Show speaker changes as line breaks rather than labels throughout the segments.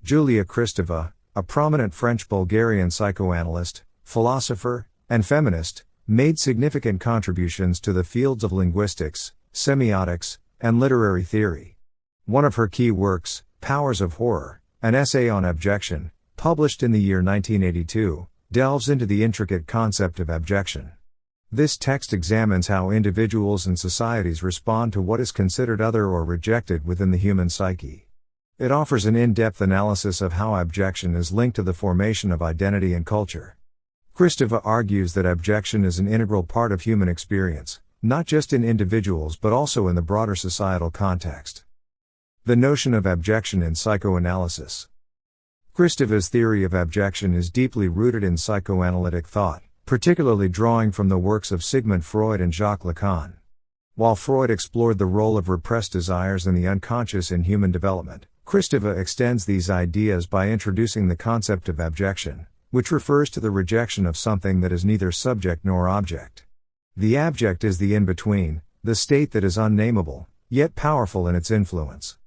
Julia Kristeva, a prominent French-Bulgarian psychoanalyst, philosopher, and feminist, made significant contributions to the fields of linguistics, semiotics, and literary theory. One of her key works, Powers of Horror, an essay on abjection, published in the year 1982, delves into the intricate concept of abjection. This text examines how individuals and societies respond to what is considered other or rejected within the human psyche. It offers an in-depth analysis of how abjection is linked to the formation of identity and culture. Kristeva argues that abjection is an integral part of human experience, not just in individuals but also in the broader societal context. The notion of abjection in psychoanalysis. Kristeva's theory of abjection is deeply rooted in psychoanalytic thought, particularly drawing from the works of Sigmund Freud and Jacques Lacan. While Freud explored the role of repressed desires and the unconscious in human development, Kristeva extends these ideas by introducing the concept of abjection, which refers to the rejection of something that is neither subject nor object. The abject is the in-between, the state that is unnameable, yet powerful in its influence.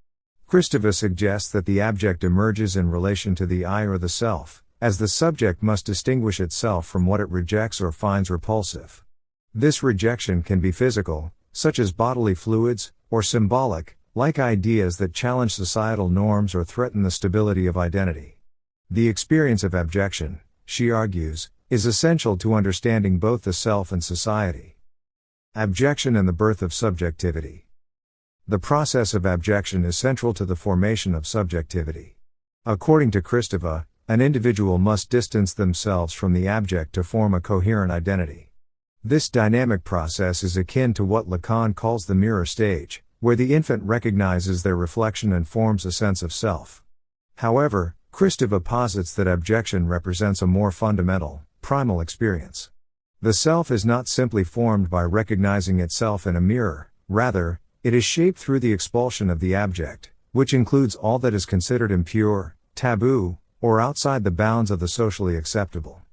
Kristeva suggests that the abject emerges in relation to the I or the self, as the subject must distinguish itself from what it rejects or finds repulsive. This rejection can be physical, such as bodily fluids, or symbolic, like ideas that challenge societal norms or threaten the stability of identity. The experience of abjection, she argues, is essential to understanding both the self and society. Abjection and the birth of subjectivity. The process of abjection is central to the formation of subjectivity. According to Kristeva, an individual must distance themselves from the abject to form a coherent identity. This dynamic process is akin to what Lacan calls the mirror stage, where the infant recognizes their reflection and forms a sense of self. However, Kristeva posits that abjection represents a more fundamental, primal experience. The self is not simply formed by recognizing itself in a mirror, rather, it is shaped through the expulsion of the abject, which includes all that is considered impure, taboo, or outside the bounds of the socially acceptable.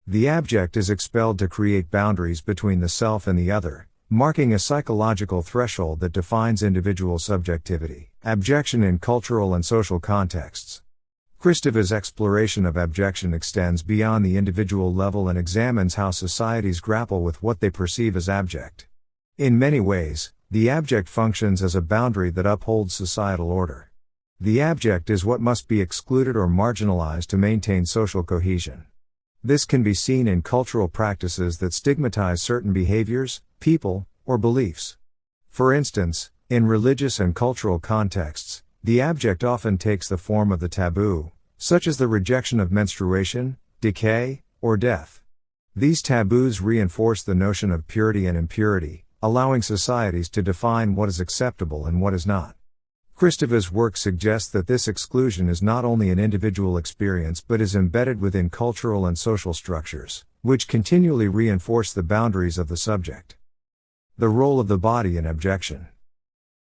The abject is expelled to create boundaries between the self and the other, marking a psychological threshold that defines individual subjectivity. Abjection in cultural and social contexts. Kristeva's exploration of abjection extends beyond the individual level and examines how societies grapple with what they perceive as abject. In many ways, the abject functions as a boundary that upholds societal order. The abject is what must be excluded or marginalized to maintain social cohesion. This can be seen in cultural practices that stigmatize certain behaviors, people, or beliefs. For instance, in religious and cultural contexts, the abject often takes the form of the taboo, such as the rejection of menstruation, decay, or death. These taboos reinforce the notion of purity and impurity, allowing societies to define what is acceptable and what is not. Kristeva's work suggests that this exclusion is not only an individual experience but is embedded within cultural and social structures, which continually reinforce the boundaries of the subject. The role of the body in abjection.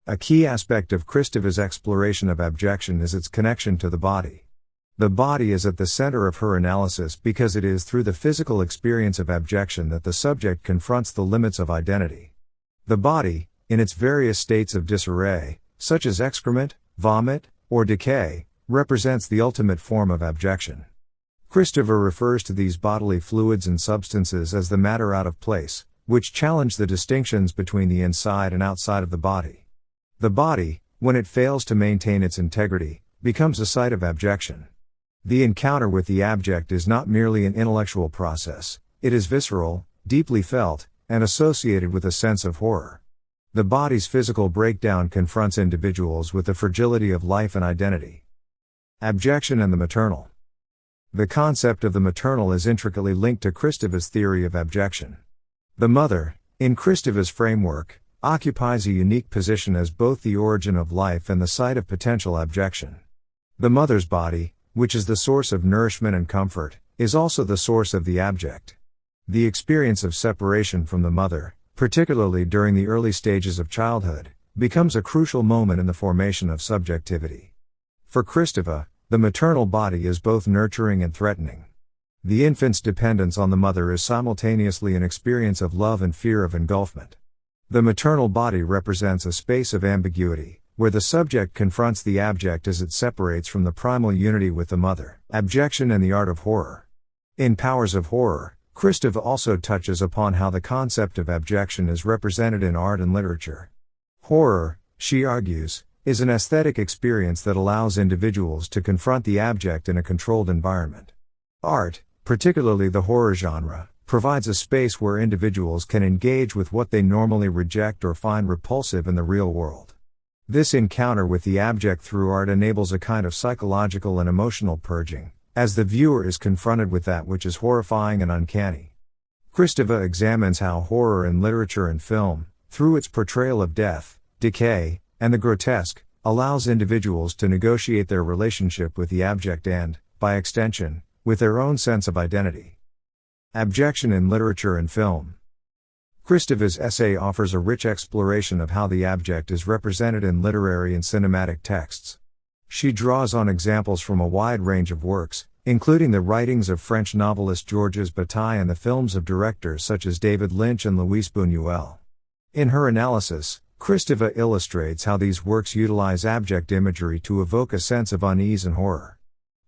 A key aspect of Kristeva's exploration of abjection is its connection to the body. The body is at the center of her analysis because it is through the physical experience of abjection that the subject confronts the limits of identity. The body, in its various states of disarray, such as excrement, vomit, or decay, represents the ultimate form of abjection. Kristeva refers to these bodily fluids and substances as the matter out of place, which challenge the distinctions between the inside and outside of the body. The body, when it fails to maintain its integrity, becomes a site of abjection. The encounter with the abject is not merely an intellectual process, it is visceral, deeply felt, and associated with a sense of horror. The body's physical breakdown confronts individuals with the fragility of life and identity. Abjection and the maternal. The concept of the maternal is intricately linked to Kristeva's theory of abjection. The mother, in Kristeva's framework, occupies a unique position as both the origin of life and the site of potential abjection. The mother's body, which is the source of nourishment and comfort, is also the source of the abject. The experience of separation from the mother, particularly during the early stages of childhood, becomes a crucial moment in the formation of subjectivity. For Kristeva, the maternal body is both nurturing and threatening. The infant's dependence on the mother is simultaneously an experience of love and fear of engulfment. The maternal body represents a space of ambiguity, where the subject confronts the abject as it separates from the primal unity with the mother. Abjection and the art of horror. In Powers of Horror, Kristeva also touches upon how the concept of abjection is represented in art and literature. Horror, she argues, is an aesthetic experience that allows individuals to confront the abject in a controlled environment. Art, particularly the horror genre, provides a space where individuals can engage with what they normally reject or find repulsive in the real world. This encounter with the abject through art enables a kind of psychological and emotional purging, as the viewer is confronted with that which is horrifying and uncanny. Kristeva examines how horror in literature and film, through its portrayal of death, decay, and the grotesque, allows individuals to negotiate their relationship with the abject and, by extension, with their own sense of identity. Abjection in literature and film. Kristeva's essay offers a rich exploration of how the abject is represented in literary and cinematic texts. She draws on examples from a wide range of works, including the writings of French novelist Georges Bataille and the films of directors such as David Lynch and Luis Buñuel. In her analysis, Kristeva illustrates how these works utilize abject imagery to evoke a sense of unease and horror.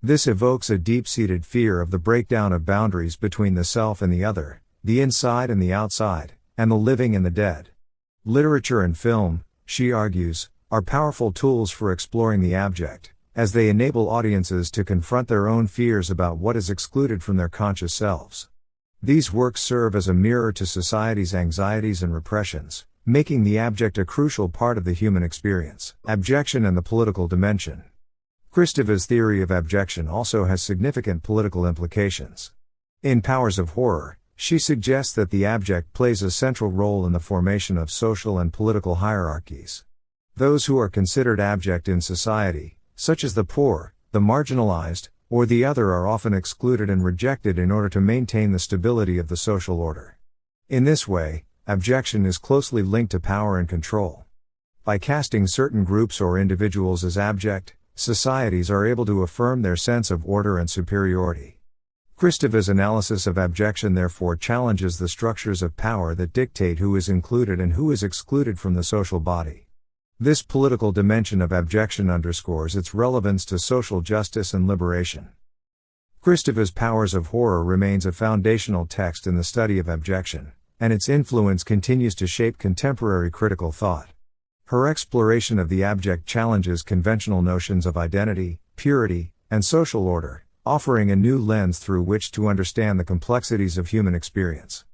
This evokes a deep-seated fear of the breakdown of boundaries between the self and the other, the inside and the outside, and the living and the dead. Literature and film, she argues, are powerful tools for exploring the abject, as they enable audiences to confront their own fears about what is excluded from their conscious selves. These works serve as a mirror to society's anxieties and repressions, making the abject a crucial part of the human experience. Abjection and the political dimension. Kristeva's theory of abjection also has significant political implications. In Powers of Horror, she suggests that the abject plays a central role in the formation of social and political hierarchies. Those who are considered abject in society, such as the poor, the marginalized, or the other, are often excluded and rejected in order to maintain the stability of the social order. In this way, abjection is closely linked to power and control. By casting certain groups or individuals as abject, societies are able to affirm their sense of order and superiority. Kristeva's analysis of abjection therefore challenges the structures of power that dictate who is included and who is excluded from the social body. This political dimension of abjection underscores its relevance to social justice and liberation. Kristeva's Powers of Horror remains a foundational text in the study of abjection, and its influence continues to shape contemporary critical thought. Her exploration of the abject challenges conventional notions of identity, purity, and social order, offering a new lens through which to understand the complexities of human experience.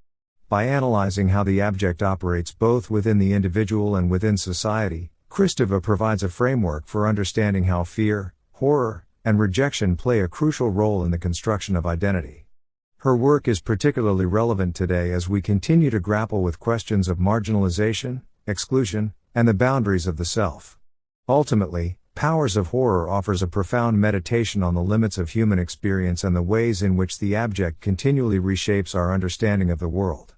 By analyzing how the abject operates both within the individual and within society, Kristeva provides a framework for understanding how fear, horror, and rejection play a crucial role in the construction of identity. Her work is particularly relevant today as we continue to grapple with questions of marginalization, exclusion, and the boundaries of the self. Ultimately, Powers of Horror offers a profound meditation on the limits of human experience and the ways in which the abject continually reshapes our understanding of the world.